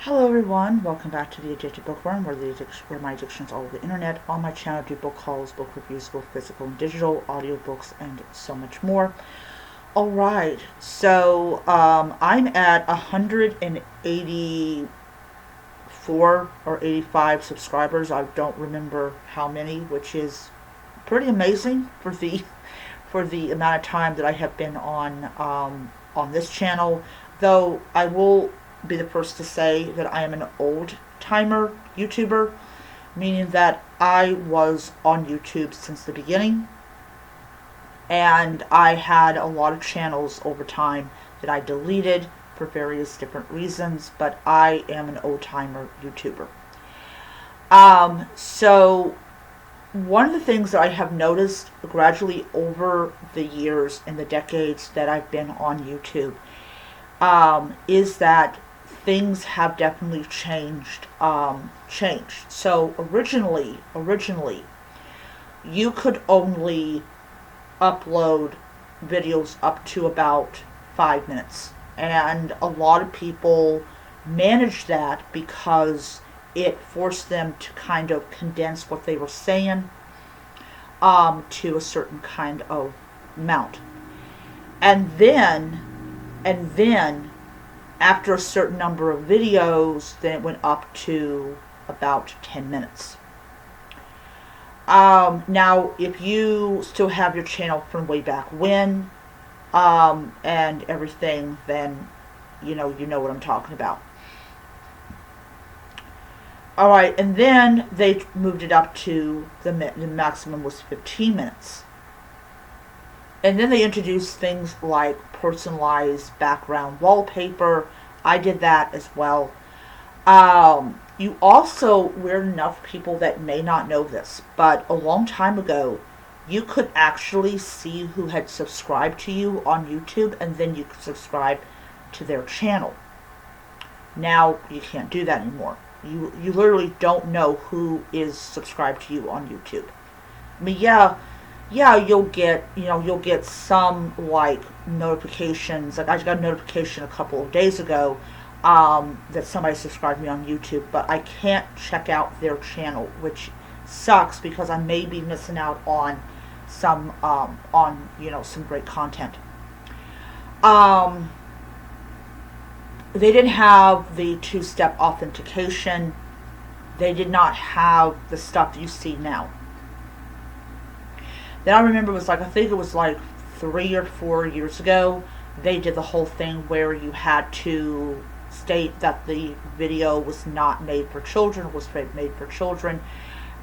Hello everyone, welcome back to the Addicted Bookworm, where my addictions all over the internet. On my channel I do book hauls, book reviews, both physical and digital, audiobooks, and so much more. Alright, so I'm at 184 or 85 subscribers. I don't remember how many, which is pretty amazing for the amount of time that I have been on this channel. Though I will be the first to say that I am an old timer YouTuber, meaning that I was on YouTube since the beginning, and I had a lot of channels over time that I deleted for various different reasons, but I am an old timer YouTuber. So one of the things that I have noticed gradually over the years and the decades that I've been on YouTube is that things have definitely changed. So originally, you could only upload videos up to about 5 minutes, and a lot of people managed that because it forced them to kind of condense what they were saying to a certain kind of amount, and then after a certain number of videos, then it went up to about 10 minutes. Now, if you still have your channel from way back when, and everything, then you know what I'm talking about. Alright, and then they moved it up to the maximum was 15 minutes. And then they introduced things like personalized background wallpaper. I did that as well. You also, weird enough, people that may not know this, but a long time ago, you could actually see who had subscribed to you on YouTube, and then you could subscribe to their channel. Now, you can't do that anymore. You literally don't know who is subscribed to you on YouTube. I mean, yeah, you'll get some like notifications. Like I got a notification a couple of days ago that somebody subscribed me on YouTube, but I can't check out their channel, which sucks because I may be missing out on some some great content. They didn't have the two-step authentication. They did not have the stuff you see now. Then I remember I think it was like 3 or 4 years ago, they did the whole thing where you had to state that the video was not made for children, was made for children.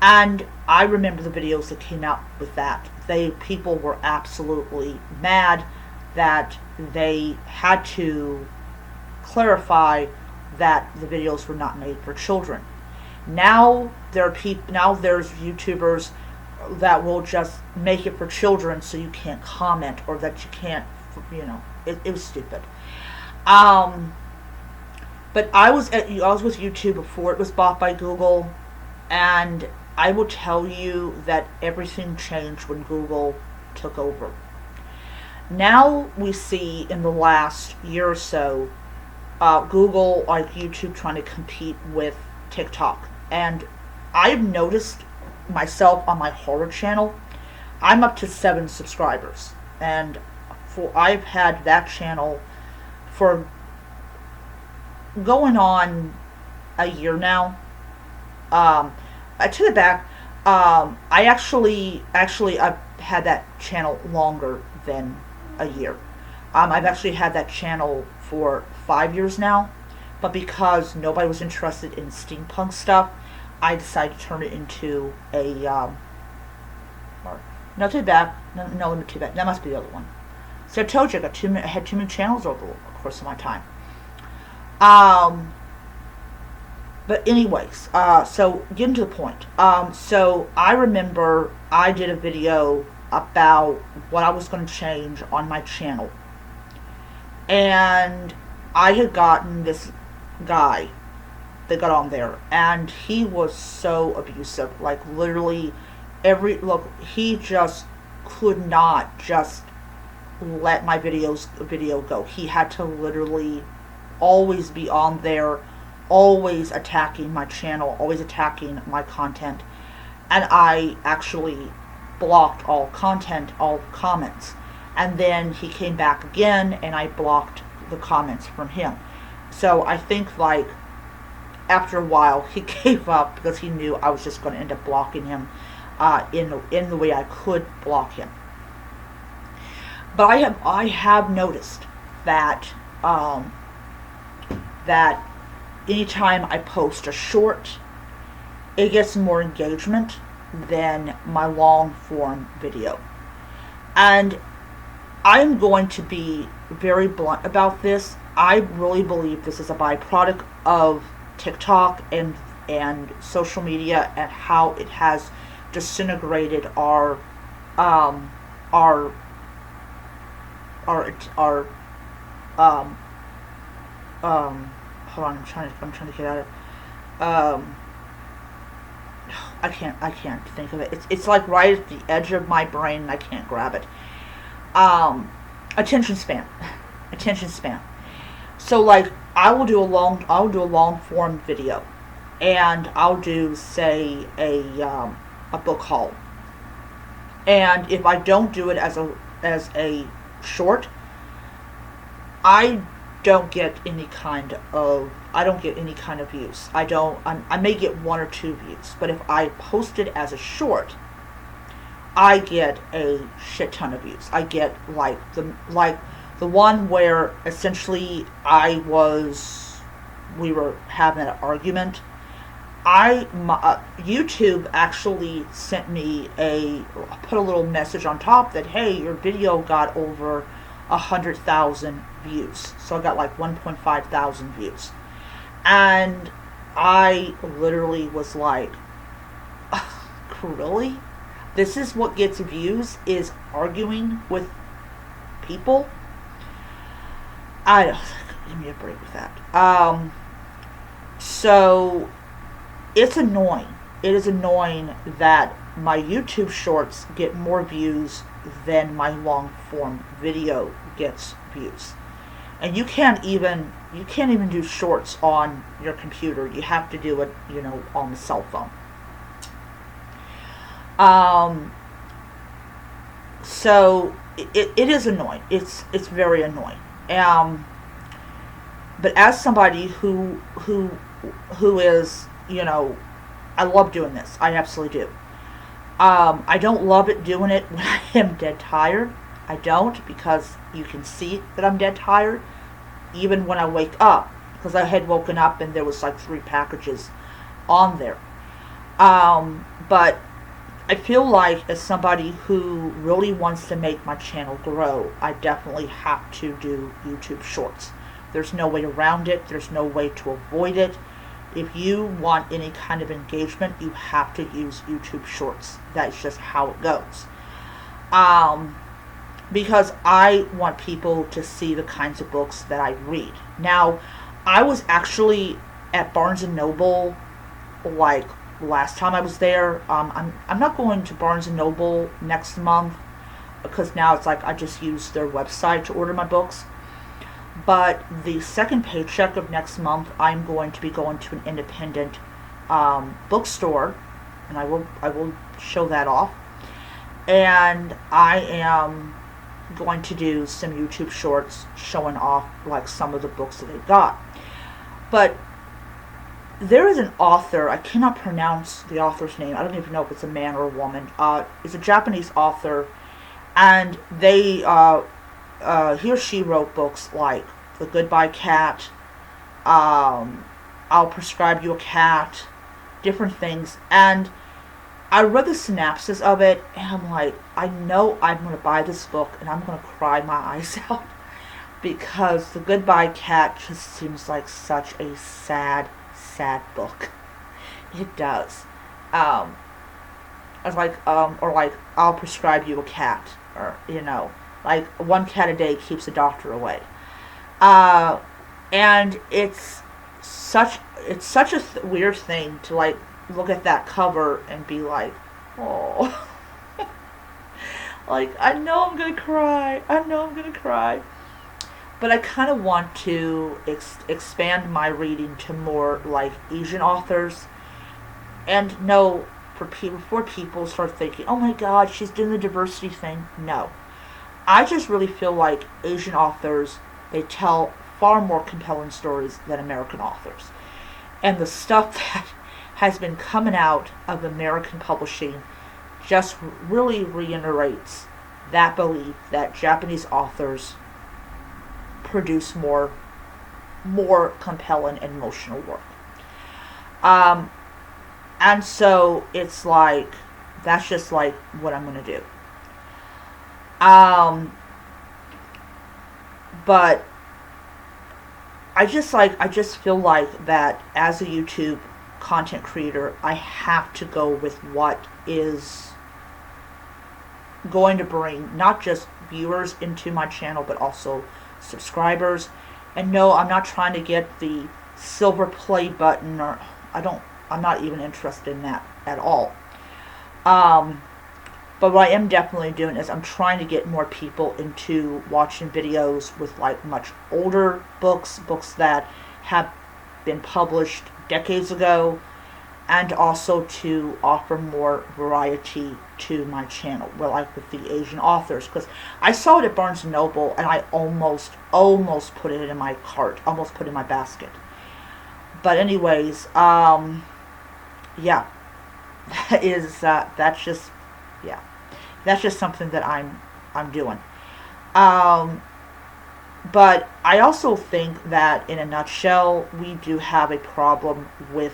And I remember the videos that came out with that. People were absolutely mad that they had to clarify that the videos were not made for children. Now there's YouTubers that will just make it for children so you can't comment, or that you can't, it was stupid. But I was with YouTube before it was bought by Google, and I will tell you that everything changed when Google took over. Now we see in the last year or so, Google, like YouTube, trying to compete with TikTok. And I've noticed myself on my horror channel, I'm up to 7 subscribers, and I've had that channel for going on a year now. I took it back. I've had that channel longer than a year. I've actually had that channel for 5 years now, but because nobody was interested in steampunk stuff, I decided to turn it into a, no, too bad. No, too bad. That must be the other one. So I told you, I had too many channels over the course of my time. But anyways, so getting to the point. So I remember I did a video about what I was going to change on my channel. And I had gotten this guy that got on there, and he was so abusive. Like literally he just could not just let my video go. He had to literally always be on there always attacking my channel, always attacking my content. And I actually blocked all content, all comments. And then he came back again, and I blocked the comments from him. So I think, like, after a while, he gave up because he knew I was just going to end up blocking him in the way I could block him. But I have noticed that that anytime I post a short, it gets more engagement than my long form video. And I'm going to be very blunt about this. I really believe this is a byproduct of TikTok and social media, and how it has disintegrated our hold on, I'm trying to get at it. I can't think of it. It's like right at the edge of my brain, and I can't grab it. Attention span. Attention span. So, like, I will do a long form video, and I'll do, say, a book haul. And if I don't do it as a short, I don't get any kind of views. I may get 1 or 2 views, but if I post it as a short, I get a shit ton of views. I get like the one where essentially we were having an argument. YouTube actually sent me put a little message on top that, hey, your video got over 100,000 views. So I got like 1.5 thousand views. And I literally was like, really? This is what gets views, is arguing with people? Give me a break with that. So it's annoying. It is annoying that my YouTube shorts get more views than my long form video gets views. And you can't even do shorts on your computer. You have to do it, on the cell phone. So it is annoying. It's very annoying. But as somebody who is, I love doing this. I absolutely do. I don't love it doing it when I am dead tired. I don't, because you can see that I'm dead tired even when I wake up, because I had woken up and there was like 3 packages on there. But I feel like, as somebody who really wants to make my channel grow, I definitely have to do YouTube shorts. There's no way around it. There's no way to avoid it. If you want any kind of engagement, you have to use YouTube shorts. That's just how it goes. Because I want people to see the kinds of books that I read. Now, I was actually at Barnes & Noble, like, last time I was there. I'm not going to Barnes & Noble next month, because now it's like I just use their website to order my books. But the second paycheck of next month, I'm going to be going to an independent bookstore, and I will show that off. And I am going to do some YouTube shorts showing off like some of the books that they got. But there is an author, I cannot pronounce the author's name. I don't even know if it's a man or a woman. It's a Japanese author, and they he or she wrote books like The Goodbye Cat, I'll Prescribe You a Cat, different things. And I read the synopsis of it, and I'm like, I know I'm going to buy this book, and I'm going to cry my eyes out, because The Goodbye Cat just seems like such a sad book. It does. I was like, or like, I'll Prescribe You a Cat, or, like, 1 cat a day keeps the doctor away. And it's such a weird thing to, like, look at that cover and be like, oh. Like, I know I'm gonna cry. but I kind of want to expand my reading to more like Asian authors. And no, before people start thinking, oh my god, she's doing the diversity thing. No. I just really feel like Asian authors, they tell far more compelling stories than American authors. And the stuff that has been coming out of American publishing just really reiterates that belief that Japanese authors produce more compelling and emotional work. Um, and so it's like, that's just like what I'm going to do. But I just feel like that as a YouTube content creator, I have to go with what is going to bring not just viewers into my channel, but also subscribers. And no, I'm not trying to get the silver play button, or I'm not even interested in that at all. But what I am definitely doing is I'm trying to get more people into watching videos with like much older books that have been published decades ago, and also to offer more variety to my channel, well, like with the Asian authors, because I saw it at Barnes & Noble and I almost put it in my cart, almost put it in my basket. But anyways, yeah, that's just something that I'm doing. But I also think that in a nutshell, we do have a problem with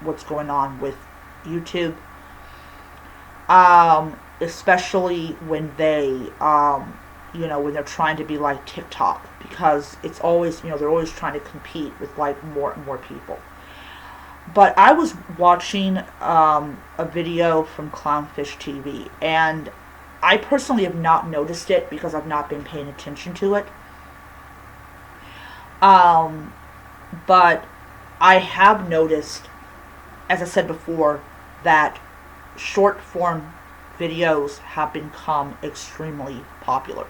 what's going on with YouTube, especially when they, when they're trying to be like TikTok, because it's always, they're always trying to compete with like more and more people. But I was watching a video from Clownfish TV, and I personally have not noticed it because I've not been paying attention to it. But I have noticed, as I said before, that short form videos have become extremely popular.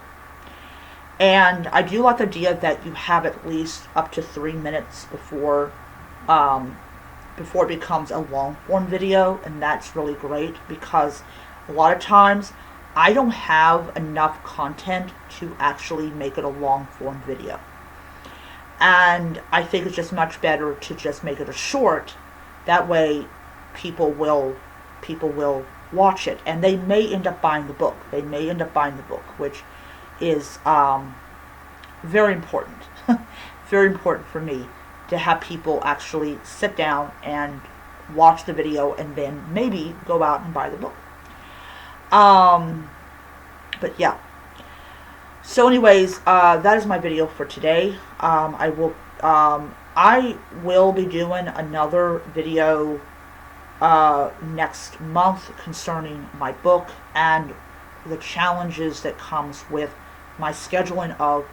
And I do like the idea that you have at least up to 3 minutes before it becomes a long form video, and that's really great because a lot of times I don't have enough content to actually make it a long form video. And I think it's just much better to just make it a short. That way people will watch it, and they may end up buying the book. Which is very important. Very important for me to have people actually sit down and watch the video and then maybe go out and buy the book. But yeah. So anyways, that is my video for today. I will be doing another video next month concerning my book and the challenges that comes with my scheduling of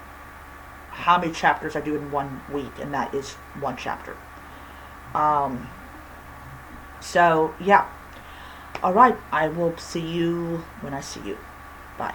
how many chapters I do in 1 week, and that is 1 chapter. So yeah. Alright, I will see you when I see you. Bye.